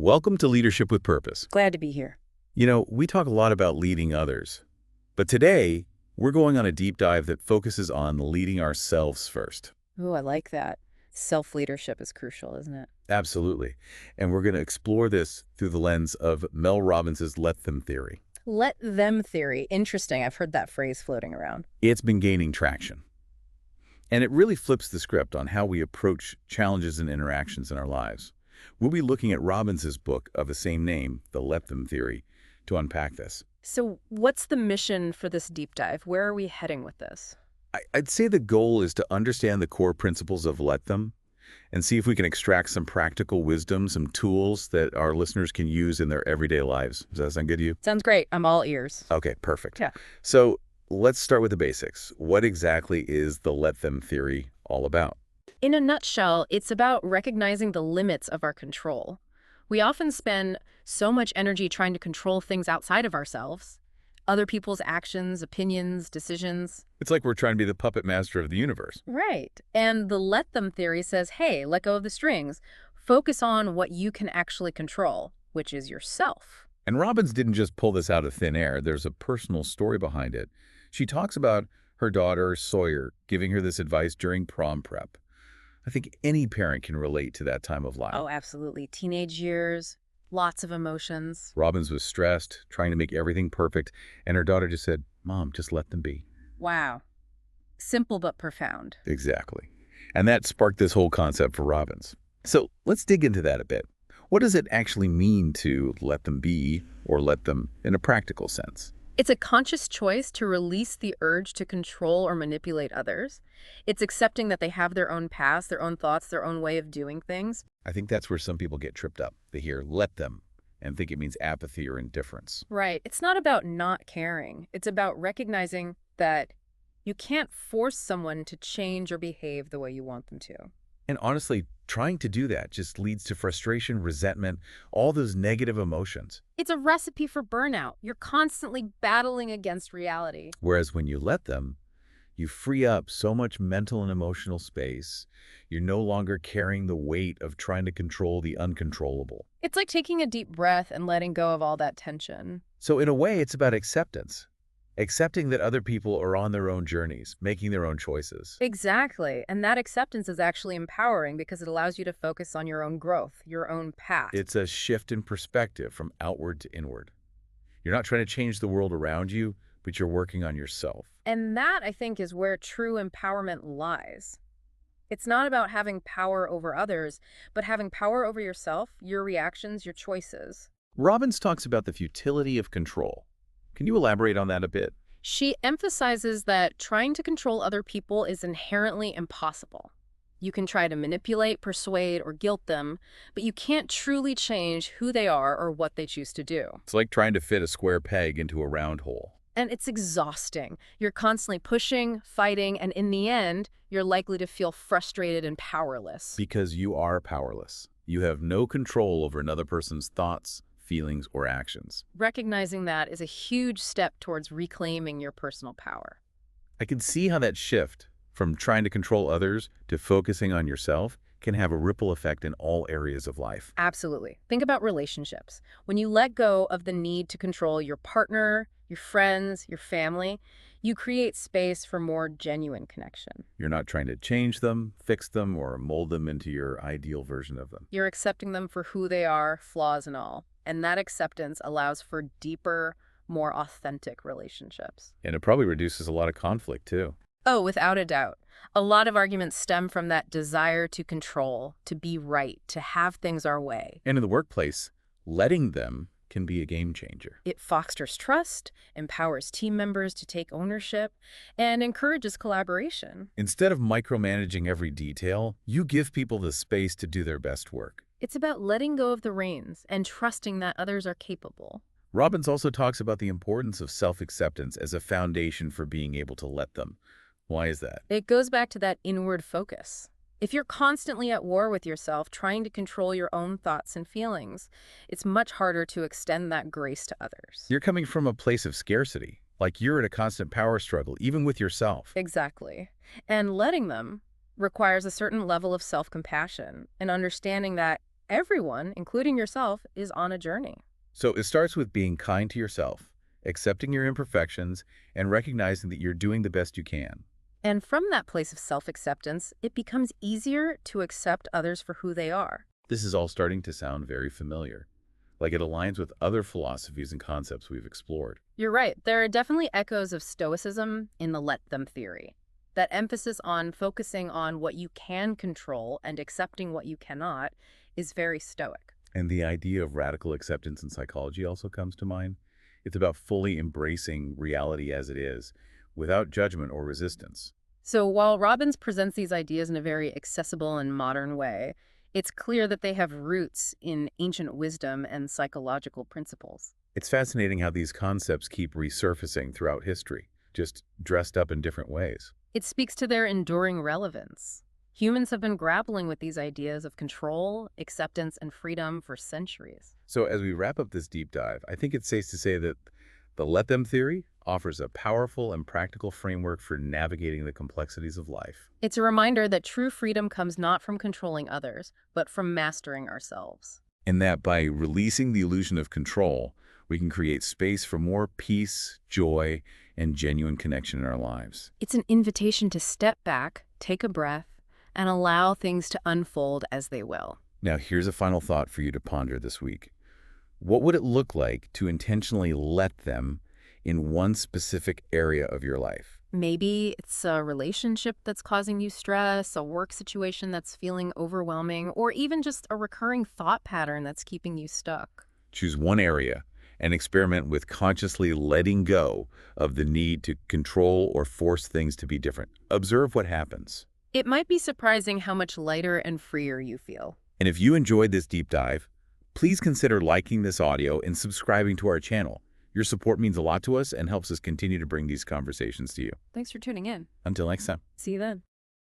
Welcome to Leadership with Purpose. Glad to be here. We talk a lot about leading others, but today we're going on a deep dive that focuses on leading ourselves first. Ooh, I like that. Self-leadership is crucial, isn't it? Absolutely. And we're going to explore this through the lens of Mel Robbins' Let Them theory. Let them theory. Interesting. I've heard that phrase floating around. It's been gaining traction. And it really flips the script on how we approach challenges and interactions in our lives. We'll be looking at Robbins' book of the same name, The Let Them Theory, to unpack this. So what's the mission for this deep dive? Where are we heading with this? I'd say the goal is to understand the core principles of Let Them and see if we can extract some practical wisdom, some tools that our listeners can use in their everyday lives. Does that sound good to you? Sounds great. I'm all ears. Okay, perfect. Yeah. So let's start with the basics. What exactly is the Let Them theory all about? In a nutshell, it's about recognizing the limits of our control. We often spend so much energy trying to control things outside of ourselves, other people's actions, opinions, decisions. It's like we're trying to be the puppet master of the universe. Right. And the let them theory says, hey, let go of the strings. Focus on what you can actually control, which is yourself. And Robbins didn't just pull this out of thin air. There's a personal story behind it. She talks about her daughter, Sawyer, giving her this advice during prom prep. I think any parent can relate to that time of life. Oh, absolutely. Teenage years, lots of emotions. Robbins was stressed, trying to make everything perfect, and her daughter just said, "Mom, just let them be." Wow. Simple but profound. Exactly. And that sparked this whole concept for Robbins. So let's dig into that a bit. What does it actually mean to let them be or let them in a practical sense? It's a conscious choice to release the urge to control or manipulate others. It's accepting that they have their own past, their own thoughts, their own way of doing things. I think that's where some people get tripped up. They hear "let them" and think it means apathy or indifference. Right. It's not about not caring. It's about recognizing that you can't force someone to change or behave the way you want them to. And honestly, trying to do that just leads to frustration, resentment, all those negative emotions. It's a recipe for burnout. You're constantly battling against reality. Whereas when you let them, you free up so much mental and emotional space. You're no longer carrying the weight of trying to control the uncontrollable. It's like taking a deep breath and letting go of all that tension. So in a way, it's about acceptance. Accepting that other people are on their own journeys, making their own choices. Exactly. And that acceptance is actually empowering because it allows you to focus on your own growth, your own path. It's a shift in perspective from outward to inward. You're not trying to change the world around you, but you're working on yourself. And that, I think, is where true empowerment lies. It's not about having power over others, but having power over yourself, your reactions, your choices. Robbins talks about the futility of control. Can you elaborate on that a bit? She emphasizes that trying to control other people is inherently impossible. You can try to manipulate, persuade, or guilt them, but you can't truly change who they are or what they choose to do. It's like trying to fit a square peg into a round hole. And it's exhausting. You're constantly pushing, fighting, and in the end, you're likely to feel frustrated and powerless. Because you are powerless. You have no control over another person's thoughts, feelings, or actions. Recognizing that is a huge step towards reclaiming your personal power. I can see how that shift from trying to control others to focusing on yourself can have a ripple effect in all areas of life. Absolutely. Think about relationships. When you let go of the need to control your partner, your friends, your family, you create space for more genuine connection. You're not trying to change them, fix them, or mold them into your ideal version of them. You're accepting them for who they are, flaws and all. And that acceptance allows for deeper, more authentic relationships. And it probably reduces a lot of conflict, too. Oh, without a doubt. A lot of arguments stem from that desire to control, to be right, to have things our way. And in the workplace, letting them can be a game changer. It fosters trust, empowers team members to take ownership, and encourages collaboration. Instead of micromanaging every detail, you give people the space to do their best work. It's about letting go of the reins and trusting that others are capable. Robbins also talks about the importance of self-acceptance as a foundation for being able to let them. Why is that? It goes back to that inward focus. If you're constantly at war with yourself, trying to control your own thoughts and feelings, it's much harder to extend that grace to others. You're coming from a place of scarcity, like you're in a constant power struggle, even with yourself. Exactly. And letting them requires a certain level of self-compassion and understanding that Everyone, including yourself, is on a journey. So it starts with being kind to yourself, accepting your imperfections, and recognizing that you're doing the best you can. And from that place of self-acceptance, it becomes easier to accept others for who they are. This is all starting to sound very familiar, like it aligns with other philosophies and concepts we've explored. You're right. There are definitely echoes of Stoicism in the let them theory. That emphasis on focusing on what you can control and accepting what you cannot is very Stoic. And the idea of radical acceptance in psychology also comes to mind. It's about fully embracing reality as it is, without judgment or resistance. So while Robbins presents these ideas in a very accessible and modern way, it's clear that they have roots in ancient wisdom and psychological principles. It's fascinating how these concepts keep resurfacing throughout history, just dressed up in different ways. It speaks to their enduring relevance. Humans have been grappling with these ideas of control, acceptance, and freedom for centuries. So as we wrap up this deep dive, I think it's safe to say that the let them theory offers a powerful and practical framework for navigating the complexities of life. It's a reminder that true freedom comes not from controlling others, but from mastering ourselves. And that by releasing the illusion of control, we can create space for more peace, joy, and genuine connection in our lives. It's an invitation to step back, take a breath, and allow things to unfold as they will. Now, here's a final thought for you to ponder this week. What would it look like to intentionally let them in one specific area of your life? Maybe it's a relationship that's causing you stress, a work situation that's feeling overwhelming, or even just a recurring thought pattern that's keeping you stuck. Choose one area and experiment with consciously letting go of the need to control or force things to be different. Observe what happens. It might be surprising how much lighter and freer you feel. And if you enjoyed this deep dive, please consider liking this audio and subscribing to our channel. Your support means a lot to us and helps us continue to bring these conversations to you. Thanks for tuning in. Until next time. See you then.